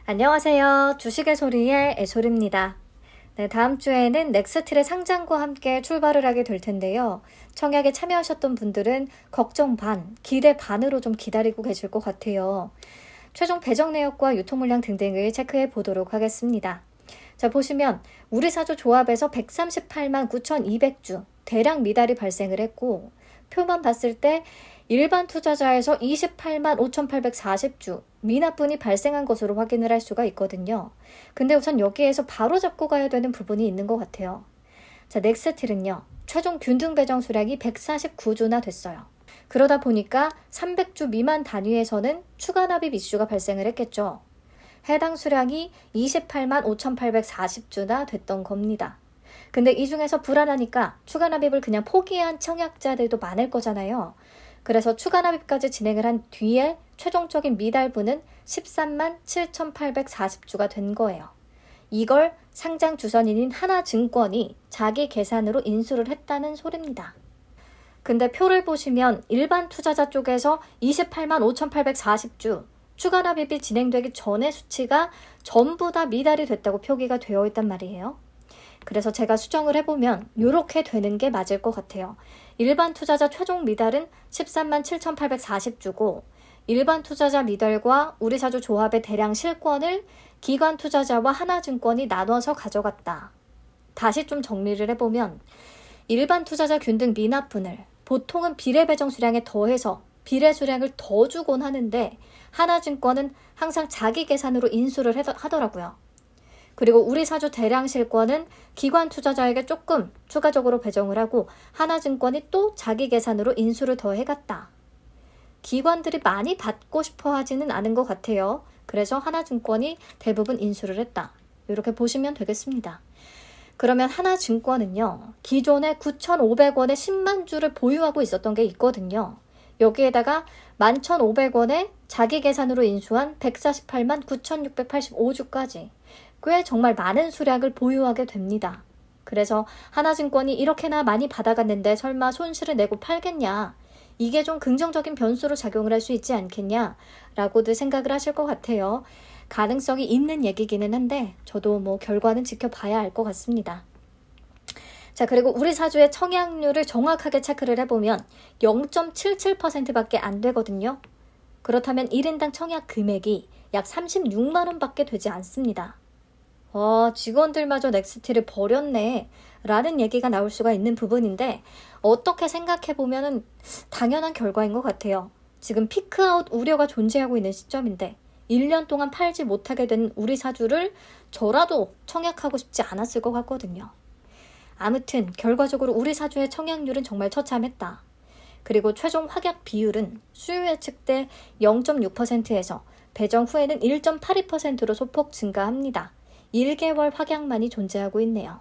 안녕하세요. 주식의 소리의 애솔입니다. 네, 다음 주에는 넥스틸의 상장과 함께 출발을 하게 될 텐데요. 청약에 참여하셨던 분들은 걱정 반, 기대 반으로 좀 기다리고 계실 것 같아요. 최종 배정 내역과 유통 물량 등등을 체크해 보도록 하겠습니다. 자, 보시면 우리 사주 조합에서 138만 9,200주 대량 미달이 발생을 했고, 표만 봤을 때 일반 투자자에서 28만 5,840주 미납분이 발생한 것으로 확인을 할 수가 있거든요. 근데 우선 여기에서 바로 잡고 가야 되는 부분이 있는 것 같아요. 자, 넥스틸은요. 최종 균등 배정 수량이 149주나 됐어요. 그러다 보니까 300주 미만 단위에서는 추가 납입 이슈가 발생을 했겠죠. 해당 수량이 28만 5,840주나 됐던 겁니다. 근데 이 중에서 불안하니까 추가 납입을 그냥 포기한 청약자들도 많을 거잖아요. 그래서 추가 납입까지 진행을 한 뒤에 최종적인 미달분은 13만 7,840주가 된 거예요. 이걸 상장 주선인인 하나증권이 자기 계산으로 인수를 했다는 소리입니다. 근데 표를 보시면 일반 투자자 쪽에서 28만 5,840주 추가 납입이 진행되기 전의 수치가 전부 다 미달이 됐다고 표기가 되어 있단 말이에요. 그래서 제가 수정을 해보면 이렇게 되는 게 맞을 것 같아요. 일반 투자자 최종 미달은 13만 7,840주고 일반 투자자 미달과 우리사주 조합의 대량 실권을 기관 투자자와 하나증권이 나눠서 가져갔다. 다시 좀 정리를 해보면 일반 투자자 균등 미납분을 보통은 비례 배정 수량에 더해서 비례 수량을 더 주곤 하는데 하나증권은 항상 자기 계산으로 인수를 하더라고요. 그리고 우리 사주 대량 실권은 기관 투자자에게 조금 추가적으로 배정을 하고 하나증권이 또 자기 계산으로 인수를 더 해갔다. 기관들이 많이 받고 싶어 하지는 않은 것 같아요. 그래서 하나증권이 대부분 인수를 했다. 이렇게 보시면 되겠습니다. 그러면 하나증권은요. 기존에 9,500원에 10만 주를 보유하고 있었던 게 있거든요. 여기에다가 11,500원에 자기 계산으로 인수한 148만 9,685주까지 꽤 정말 많은 수량을 보유하게 됩니다. 그래서 하나증권이 이렇게나 많이 받아갔는데 설마 손실을 내고 팔겠냐? 이게 좀 긍정적인 변수로 작용을 할 수 있지 않겠냐? 라고들 생각을 하실 것 같아요. 가능성이 있는 얘기기는 한데 저도 결과는 지켜봐야 알 것 같습니다. 자, 그리고 우리 사주의 청약률을 정확하게 체크를 해보면 0.77%밖에 안 되거든요. 그렇다면 1인당 청약 금액이 약 36만 원밖에 되지 않습니다. 직원들마저 넥스틸을 버렸네 라는 얘기가 나올 수가 있는 부분인데 어떻게 생각해보면 당연한 결과인 것 같아요. 지금 피크아웃 우려가 존재하고 있는 시점인데 1년 동안 팔지 못하게 된 우리 사주를 저라도 청약하고 싶지 않았을 것 같거든요. 아무튼 결과적으로 우리 사주의 청약률은 정말 처참했다. 그리고 최종 확약 비율은 수요 예측 때 0.6%에서 배정 후에는 1.82%로 소폭 증가합니다. 1개월 확약만이 존재하고 있네요.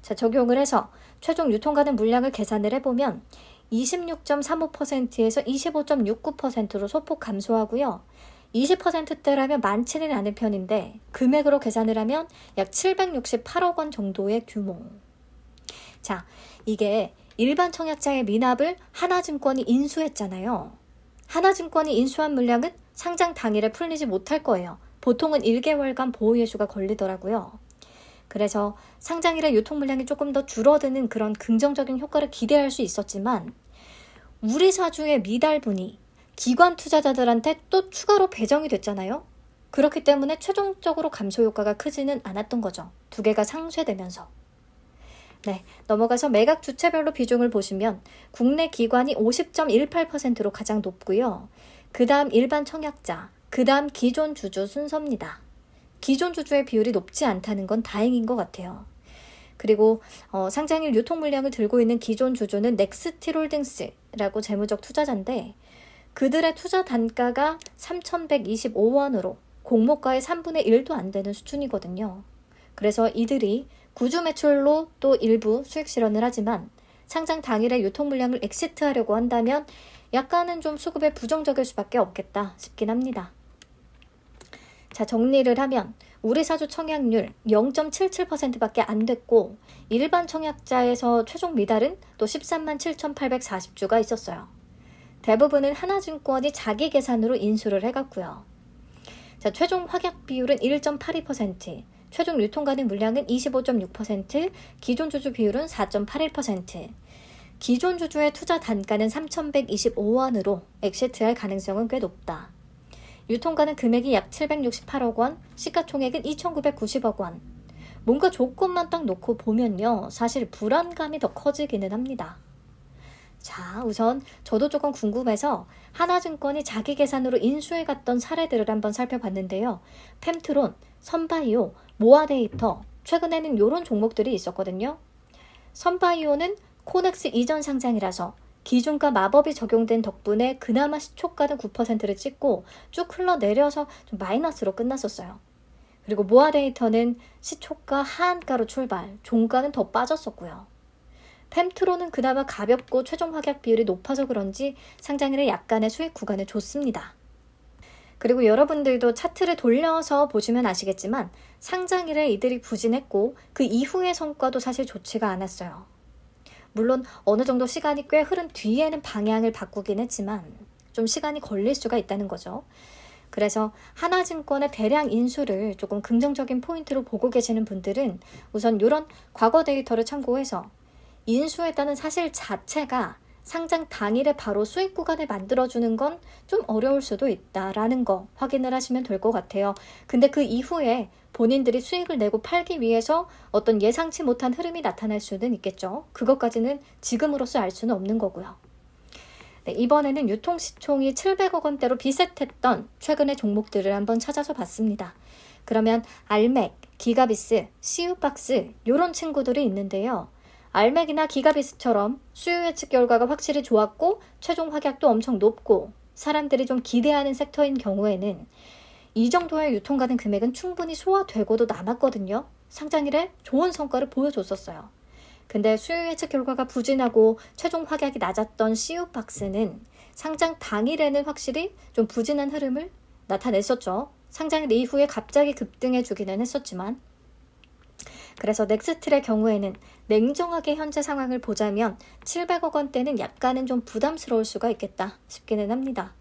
자, 적용을 해서 최종 유통가능 물량을 계산을 해보면 26.35%에서 25.69%로 소폭 감소하고요. 20%대라면 많지는 않은 편인데 금액으로 계산을 하면 약 768억 원 정도의 규모. 자, 이게 일반 청약자의 미납을 하나증권이 인수했잖아요. 하나증권이 인수한 물량은 상장 당일에 풀리지 못할 거예요. 보통은 1개월간 보호예수가 걸리더라고요. 그래서 상장일에 유통 물량이 조금 더 줄어드는 그런 긍정적인 효과를 기대할 수 있었지만 우리 사주의 미달분이 기관 투자자들한테 또 추가로 배정이 됐잖아요. 그렇기 때문에 최종적으로 감소 효과가 크지는 않았던 거죠. 두 개가 상쇄되면서. 네, 넘어가서 매각 주체별로 비중을 보시면 국내 기관이 50.18%로 가장 높고요. 그 다음 일반 청약자, 그 다음 기존 주주 순서입니다. 기존 주주의 비율이 높지 않다는 건 다행인 것 같아요. 그리고 상장일 유통 물량을 들고 있는 기존 주주는 넥스틸홀딩스라고 재무적 투자자인데 그들의 투자 단가가 3,125원으로 공모가의 3분의 1도 안 되는 수준이거든요. 그래서 이들이 구주 매출로 또 일부 수익 실현을 하지만 상장 당일에 유통 물량을 엑시트하려고 한다면 약간은 좀 수급에 부정적일 수밖에 없겠다 싶긴 합니다. 자, 정리를 하면 우리 사주 청약률 0.77%밖에 안 됐고 일반 청약자에서 최종 미달은 또 13만 7,840주가 있었어요. 대부분은 하나증권이 자기 계산으로 인수를 해갔고요. 자, 최종 확약 비율은 1.82%, 최종 유통 가능 물량은 25.6%, 기존 주주 비율은 4.81%. 기존 주주의 투자 단가는 3,125원으로 엑시트할 가능성은 꽤 높다. 유통 가능 금액이 약 768억 원, 시가총액은 2,990억 원. 뭔가 조건만 딱 놓고 보면요, 사실 불안감이 더 커지기는 합니다. 자, 우선 저도 조금 궁금해서 하나증권이 자기 계산으로 인수해 갔던 사례들을 한번 살펴봤는데요. 펜트론, 선바이오, 모아데이터, 최근에는 이런 종목들이 있었거든요. 선바이오는 코넥스 이전 상장이라서 기준가 마법이 적용된 덕분에 그나마 시초가는 9%를 찍고 쭉 흘러내려서 좀 마이너스로 끝났었어요. 그리고 모아데이터는 시초가 하한가로 출발, 종가는 더 빠졌었고요. 펜트로는 그나마 가볍고 최종 확약 비율이 높아서 그런지 상장일에 약간의 수익 구간을 줬습니다. 그리고 여러분들도 차트를 돌려서 보시면 아시겠지만 상장일에 이들이 부진했고 그 이후의 성과도 사실 좋지가 않았어요. 물론 어느 정도 시간이 꽤 흐른 뒤에는 방향을 바꾸긴 했지만 좀 시간이 걸릴 수가 있다는 거죠. 그래서 하나증권의 대량 인수를 조금 긍정적인 포인트로 보고 계시는 분들은 우선 이런 과거 데이터를 참고해서 인수했다는 사실 자체가 상장 당일에 바로 수익 구간을 만들어주는 건 좀 어려울 수도 있다라는 거 확인을 하시면 될 것 같아요. 근데 그 이후에 본인들이 수익을 내고 팔기 위해서 어떤 예상치 못한 흐름이 나타날 수는 있겠죠. 그것까지는 지금으로서 알 수는 없는 거고요. 네, 이번에는 유통시총이 700억 원대로 비슷했던 최근의 종목들을 한번 찾아서 봤습니다. 그러면 알맥, 기가비스, CU박스 이런 친구들이 있는데요. 알맥이나 기가비스처럼 수요 예측 결과가 확실히 좋았고 최종 확약도 엄청 높고 사람들이 좀 기대하는 섹터인 경우에는 이 정도의 유통 가능 금액은 충분히 소화되고도 남았거든요. 상장일에 좋은 성과를 보여줬었어요. 근데 수요 예측 결과가 부진하고 최종 확약이 낮았던 CU박스는 상장 당일에는 확실히 좀 부진한 흐름을 나타냈었죠. 상장일 이후에 갑자기 급등해 주기는 했었지만 그래서 넥스트의 경우에는 냉정하게 현재 상황을 보자면 700억 원대는 약간은 좀 부담스러울 수가 있겠다 싶기는 합니다.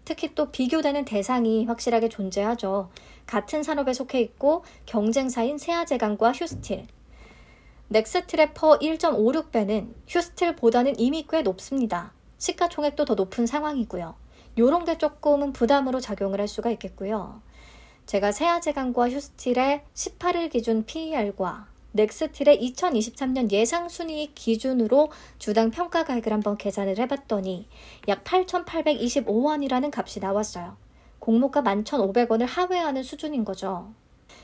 특히 또 비교되는 대상이 확실하게 존재하죠. 같은 산업에 속해 있고 경쟁사인 세아제강과 휴스틸. 넥스트의 퍼 1.56배는 휴스틸보다는 이미 꽤 높습니다. 시가총액도 더 높은 상황이고요. 요런 게 조금은 부담으로 작용을 할 수가 있겠고요. 제가 세아제강과 휴스틸의 18일 기준 PER과 넥스틸의 2023년 예상순이익 기준으로 주당 평가가액을 한번 계산을 해봤더니 약 8,825원이라는 값이 나왔어요. 공모가 11,500원을 하회하는 수준인 거죠.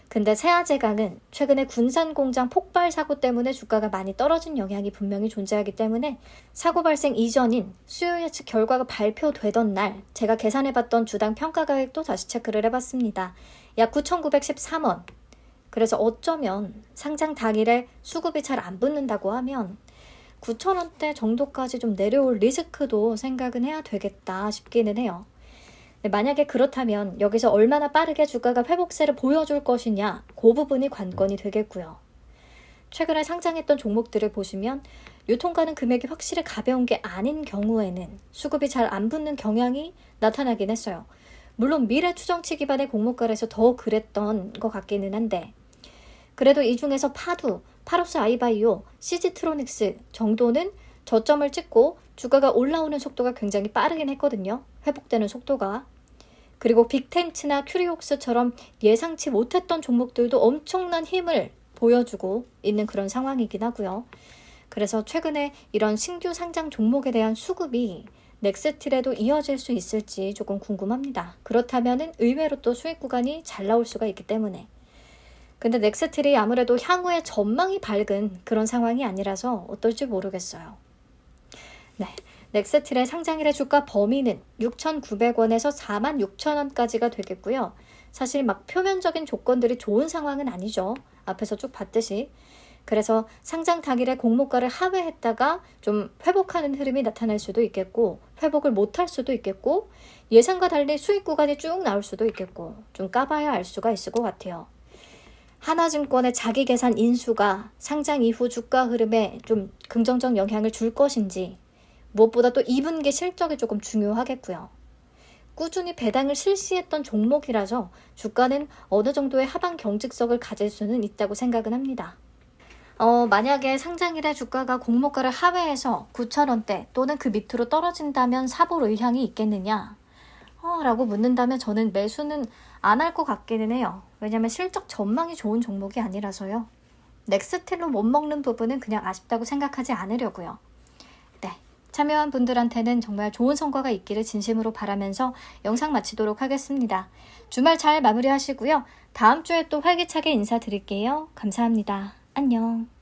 근데 세아제강은 최근에 군산공장 폭발 사고 때문에 주가가 많이 떨어진 영향이 분명히 존재하기 때문에 사고 발생 이전인 수요 예측 결과가 발표되던 날 제가 계산해봤던 주당 평가가액도 다시 체크를 해봤습니다. 약 9,913원. 그래서 어쩌면 상장 당일에 수급이 잘 안 붙는다고 하면 9,000원대 정도까지 좀 내려올 리스크도 생각은 해야 되겠다 싶기는 해요. 만약에 그렇다면 여기서 얼마나 빠르게 주가가 회복세를 보여줄 것이냐, 그 부분이 관건이 되겠고요. 최근에 상장했던 종목들을 보시면 유통 가능 금액이 확실히 가벼운 게 아닌 경우에는 수급이 잘 안 붙는 경향이 나타나긴 했어요. 물론 미래 추정치 기반의 공모가에서 더 그랬던 것 같기는 한데 그래도 이 중에서 파로스 아이바이오, CG트로닉스 정도는 저점을 찍고 주가가 올라오는 속도가 굉장히 빠르긴 했거든요. 회복되는 속도가. 그리고 빅텐츠나 큐리옥스처럼 예상치 못했던 종목들도 엄청난 힘을 보여주고 있는 그런 상황이긴 하고요. 그래서 최근에 이런 신규 상장 종목에 대한 수급이 넥스틸에도 이어질 수 있을지 조금 궁금합니다. 그렇다면 의외로 또 수익 구간이 잘 나올 수가 있기 때문에. 근데 넥스틸이 아무래도 향후에 전망이 밝은 그런 상황이 아니라서 어떨지 모르겠어요. 네, 넥스틸의 상장일의 주가 범위는 6,900원에서 46,000원까지가 되겠고요. 사실 막 표면적인 조건들이 좋은 상황은 아니죠. 앞에서 쭉 봤듯이. 그래서 상장 당일에 공모가를 하회했다가 좀 회복하는 흐름이 나타날 수도 있겠고 회복을 못할 수도 있겠고 예상과 달리 수익 구간이 쭉 나올 수도 있겠고 좀 까봐야 알 수가 있을 것 같아요. 하나증권의 자기 계산 인수가 상장 이후 주가 흐름에 좀 긍정적 영향을 줄 것인지 무엇보다 또 2분기 실적이 조금 중요하겠고요. 꾸준히 배당을 실시했던 종목이라서 주가는 어느 정도의 하방 경직성을 가질 수는 있다고 생각은 합니다. 만약에 상장일에 주가가 공모가를 하회해서 9,000원대 또는 그 밑으로 떨어진다면 사볼 의향이 있겠느냐? 라고 묻는다면 저는 매수는 안 할 것 같기는 해요. 왜냐면 실적 전망이 좋은 종목이 아니라서요. 넥스틸로 못 먹는 부분은 그냥 아쉽다고 생각하지 않으려고요. 네, 참여한 분들한테는 정말 좋은 성과가 있기를 진심으로 바라면서 영상 마치도록 하겠습니다. 주말 잘 마무리하시고요. 다음 주에 또 활기차게 인사드릴게요. 감사합니다. 안녕.